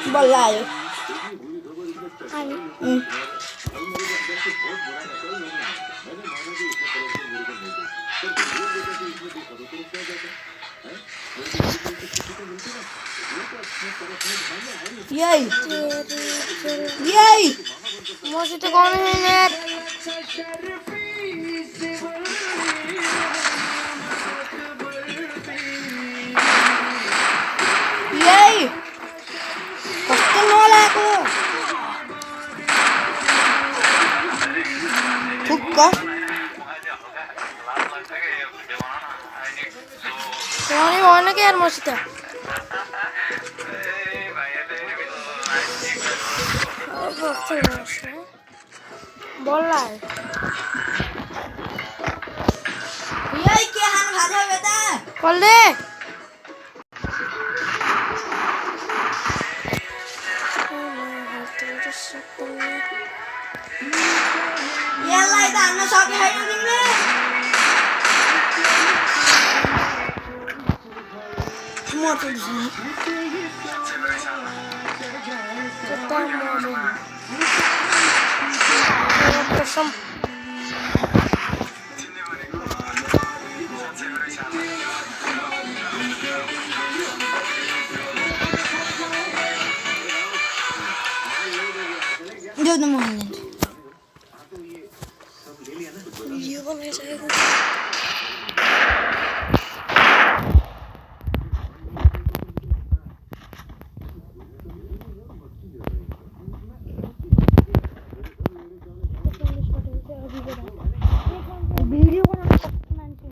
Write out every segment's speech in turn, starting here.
Bollaio. Yay! Yay! মসজিদে কোন minute Yay! Pasti nolak aku. Buka. কোন অনেকে আর মসজিদে বললাই Yay, kihan bhaja beta. বললে Yalla ita anna shoki hayu dinne. Motor di sini. প্রথম Dia udah mau ngeliat. Video বানাই যায় Video kan aku nanti.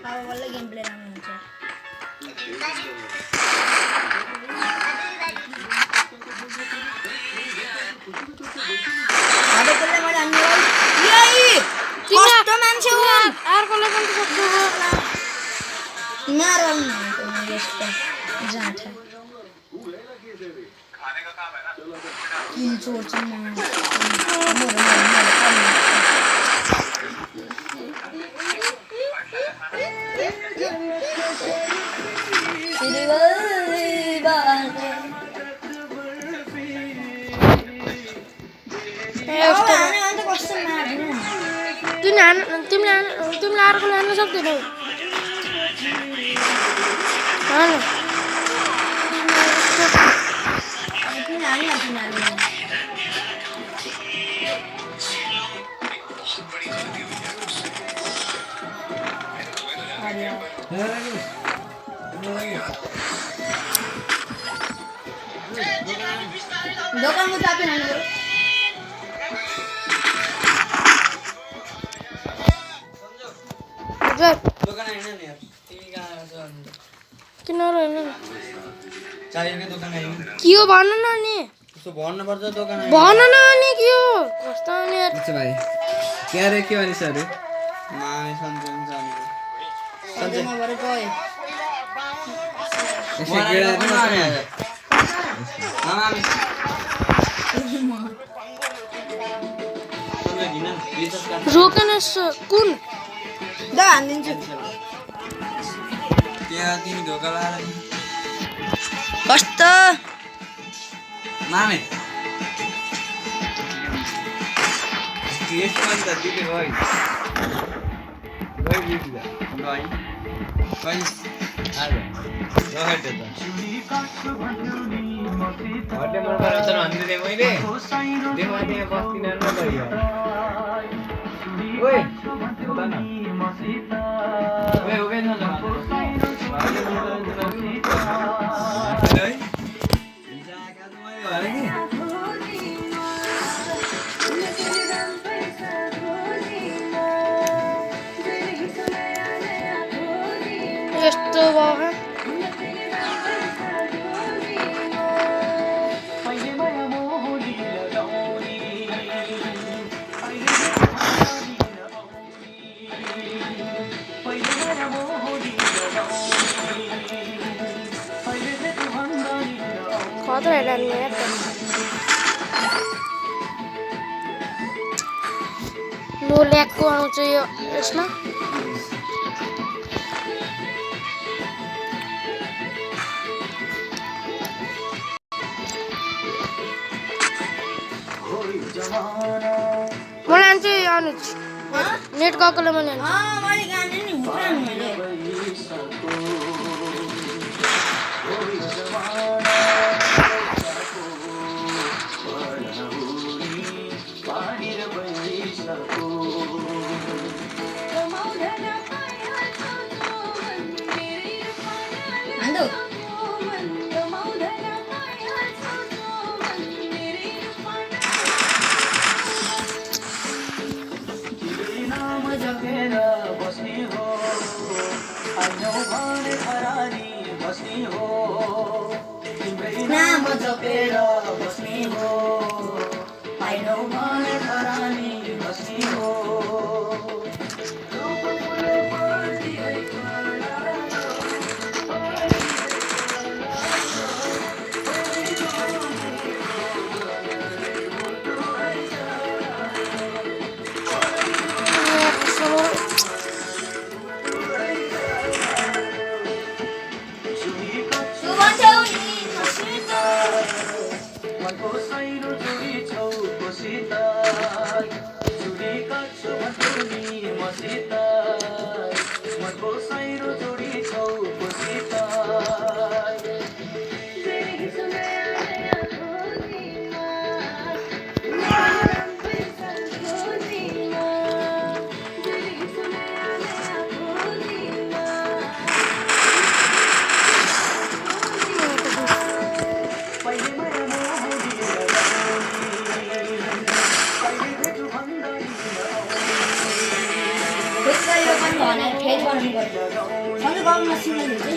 Apa boleh gameplay namanya? Ada boleh mana nih? Yay! Custom mansion. আর কোলে কোন শব্দ Naran ini guys, jatah. Ini cocoknya. তুমি আর কোলে আনো শব্দ দাও আনো Dokan mo sabi na nuro. দোকানে এনে নে ঠিক আছে কিনারে না চাইলে দোকানে এনে কিও বানানা নি তো বর্ণ পড়তে দোকানে বানানা নি কিও কষ্ট নি আচ্ছা ভাই কে রে কি আনি স্যার মা আমি সঞ্জন জানি Sanjay mo bari ko eh. এসে গেড়ে দিন মামা আমি সঞ্জয় দিনা রিসার্চ কাট রোকানে কোন Da andin ju. কে দিন দোকালা Kosto. মামে কেস মানতা দিলে ভাই ভাই দিলা ভাই ভাই আরে রহেতে তো ওটে মোর বারে তো আনতে দে মইরে দেখো আতে বস্তি না না করিয়া ওই ওটা না ওই ওকে না না ওই জায়গা তোমার বারে কি यस्तो भयो है खतरा हेर्नु यार लो ल्यागको आउँछ यो यसमा म लान्छु यो अनुज नेट गएकोले म लान्छु मैले गाने नि हुँदैन मैले Ando. नाम जपेर बस्ने हो आइनौ भने खरानी बस्ने हो Satu kalau masih lagi.